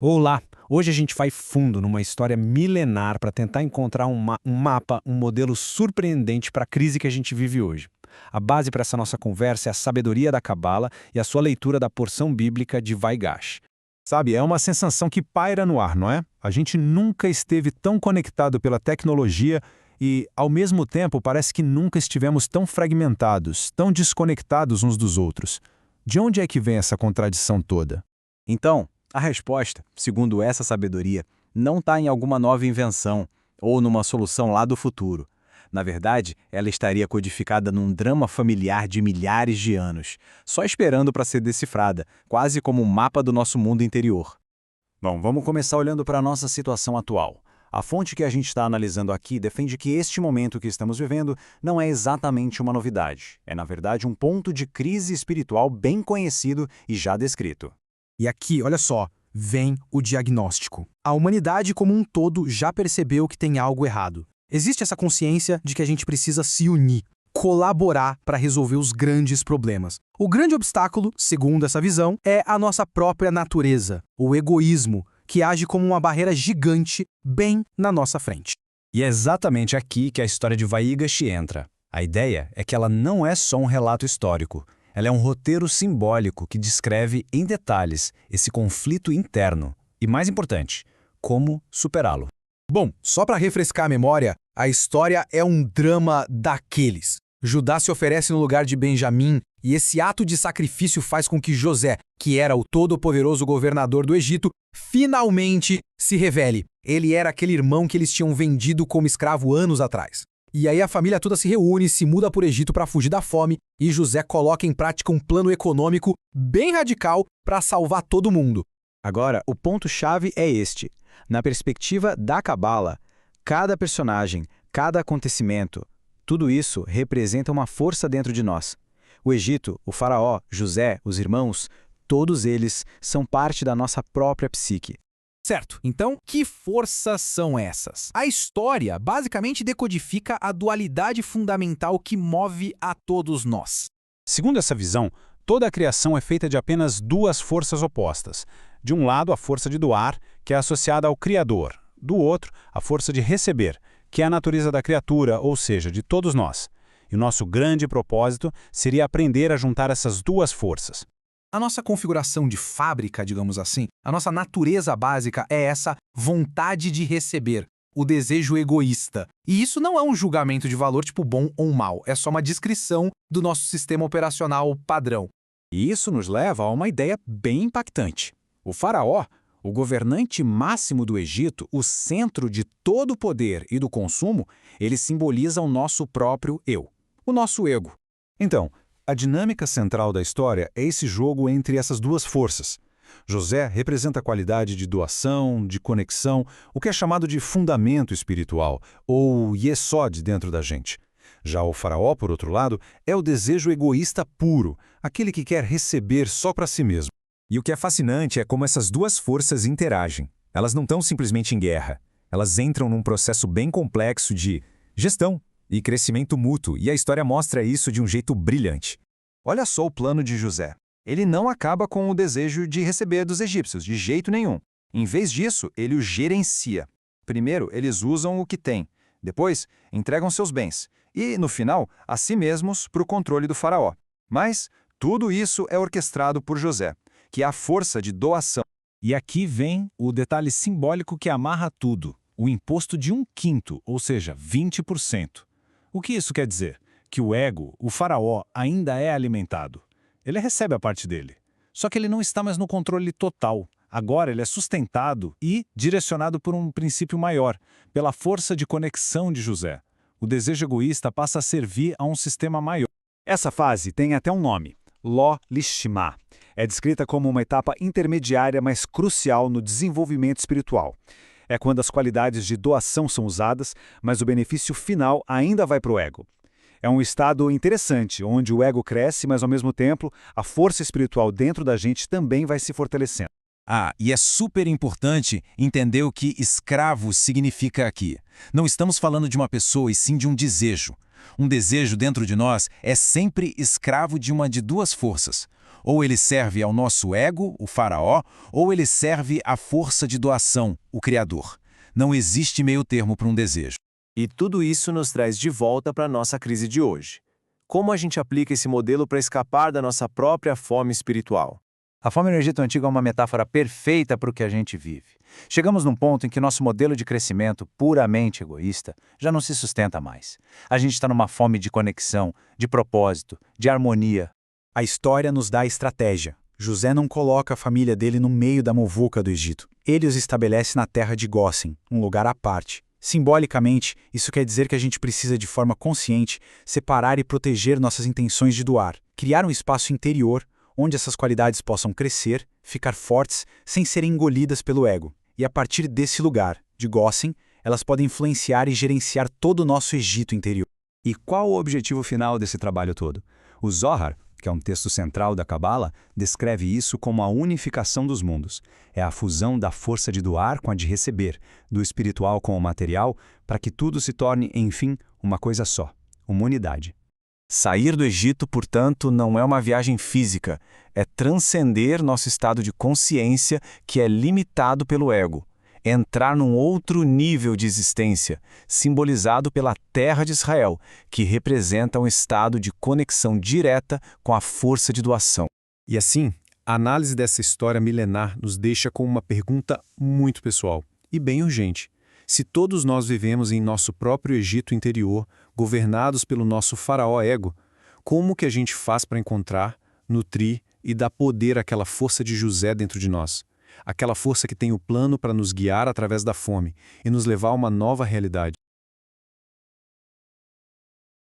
Olá! Hoje a gente vai fundo numa história milenar para tentar encontrar um mapa, um modelo surpreendente para a crise que a gente vive hoje. A base para essa nossa conversa é a sabedoria da Cabala e a sua leitura da porção bíblica de Vaigash. Sabe, é uma sensação que paira no ar, não é? A gente nunca esteve tão conectado pela tecnologia e, ao mesmo tempo, parece que nunca estivemos tão fragmentados, tão desconectados uns dos outros. De onde é que vem essa contradição toda? Então, a resposta, segundo essa sabedoria, não está em alguma nova invenção ou numa solução lá do futuro. Na verdade, ela estaria codificada num drama familiar de milhares de anos, só esperando para ser decifrada, quase como um mapa do nosso mundo interior. Bom, vamos começar olhando para a nossa situação atual. A fonte que a gente está analisando aqui defende que este momento que estamos vivendo não é exatamente uma novidade. É, na verdade, um ponto de crise espiritual bem conhecido e já descrito. E aqui, olha só, vem o diagnóstico. A humanidade como um todo já percebeu que tem algo errado. Existe essa consciência de que a gente precisa se unir, colaborar para resolver os grandes problemas. O grande obstáculo, segundo essa visão, é a nossa própria natureza, o egoísmo, que age como uma barreira gigante bem na nossa frente. E é exatamente aqui que a história de Vaigash entra. A ideia é que ela não é só um relato histórico. Ela é um roteiro simbólico que descreve em detalhes esse conflito interno e, mais importante, como superá-lo. Bom, só para refrescar a memória, a história é um drama daqueles. Judá se oferece no lugar de Benjamim e esse ato de sacrifício faz com que José, que era o todo-poderoso governador do Egito, finalmente se revele. Ele era aquele irmão que eles tinham vendido como escravo anos atrás. E aí a família toda se reúne, se muda para o Egito para fugir da fome e José coloca em prática um plano econômico bem radical para salvar todo mundo. Agora, o ponto-chave é este. Na perspectiva da Cabala, cada personagem, cada acontecimento, tudo isso representa uma força dentro de nós. O Egito, o faraó, José, os irmãos, todos eles são parte da nossa própria psique. Certo, então, que forças são essas? A história basicamente decodifica a dualidade fundamental que move a todos nós. Segundo essa visão, toda a criação é feita de apenas duas forças opostas. De um lado, a força de doar, que é associada ao Criador. Do outro, a força de receber, que é a natureza da criatura, ou seja, de todos nós. E o nosso grande propósito seria aprender a juntar essas duas forças. A nossa configuração de fábrica, digamos assim, a nossa natureza básica é essa vontade de receber, o desejo egoísta. E isso não é um julgamento de valor tipo bom ou mal, é só uma descrição do nosso sistema operacional padrão. E isso nos leva a uma ideia bem impactante. O faraó, o governante máximo do Egito, o centro de todo o poder e do consumo, ele simboliza o nosso próprio eu, o nosso ego. Então, a dinâmica central da história é esse jogo entre essas duas forças. José representa a qualidade de doação, de conexão, o que é chamado de fundamento espiritual, ou yesod dentro da gente. Já o faraó, por outro lado, é o desejo egoísta puro, aquele que quer receber só para si mesmo. E o que é fascinante é como essas duas forças interagem. Elas não estão simplesmente em guerra. Elas entram num processo bem complexo de gestão e crescimento mútuo, e a história mostra isso de um jeito brilhante. Olha só o plano de José. Ele não acaba com o desejo de receber dos egípcios, de jeito nenhum. Em vez disso, ele o gerencia. Primeiro, eles usam o que têm. Depois, entregam seus bens. E, no final, a si mesmos para o controle do faraó. Mas tudo isso é orquestrado por José, que é a força de doação. E aqui vem o detalhe simbólico que amarra tudo, o imposto de 1/5, ou seja, 20%. O que isso quer dizer? Que o ego, o faraó, ainda é alimentado. Ele recebe a parte dele. Só que ele não está mais no controle total. Agora ele é sustentado e direcionado por um princípio maior, pela força de conexão de José. O desejo egoísta passa a servir a um sistema maior. Essa fase tem até um nome, Lo Lishma. É descrita como uma etapa intermediária, mas crucial no desenvolvimento espiritual. É quando as qualidades de doação são usadas, mas o benefício final ainda vai para o ego. É um estado interessante, onde o ego cresce, mas ao mesmo tempo, a força espiritual dentro da gente também vai se fortalecendo. E é super importante entender o que escravo significa aqui. Não estamos falando de uma pessoa e sim de um desejo. Um desejo dentro de nós é sempre escravo de uma de duas forças. Ou ele serve ao nosso ego, o faraó, ou ele serve à força de doação, o Criador. Não existe meio termo para um desejo. E tudo isso nos traz de volta para a nossa crise de hoje. Como a gente aplica esse modelo para escapar da nossa própria fome espiritual? A fome no Egito Antigo é uma metáfora perfeita para o que a gente vive. Chegamos num ponto em que nosso modelo de crescimento puramente egoísta já não se sustenta mais. A gente está numa fome de conexão, de propósito, de harmonia. A história nos dá a estratégia. José não coloca a família dele no meio da muvuca do Egito. Ele os estabelece na terra de Gósen, um lugar à parte. Simbolicamente, isso quer dizer que a gente precisa, de forma consciente, separar e proteger nossas intenções de doar, criar um espaço interior onde essas qualidades possam crescer, ficar fortes, sem serem engolidas pelo ego. E a partir desse lugar, de Gósen, elas podem influenciar e gerenciar todo o nosso Egito interior. E qual o objetivo final desse trabalho todo? O Zohar, que é um texto central da Cabala, descreve isso como a unificação dos mundos. É a fusão da força de doar com a de receber, do espiritual com o material, para que tudo se torne, enfim, uma coisa só, uma unidade. Sair do Egito, portanto, não é uma viagem física, é transcender nosso estado de consciência que é limitado pelo ego. Entrar num outro nível de existência, simbolizado pela terra de Israel, que representa um estado de conexão direta com a força de doação. E assim, a análise dessa história milenar nos deixa com uma pergunta muito pessoal e bem urgente. Se todos nós vivemos em nosso próprio Egito interior, governados pelo nosso faraó ego, como que a gente faz para encontrar, nutrir e dar poder àquela força de José dentro de nós? Aquela força que tem o plano para nos guiar através da fome e nos levar a uma nova realidade.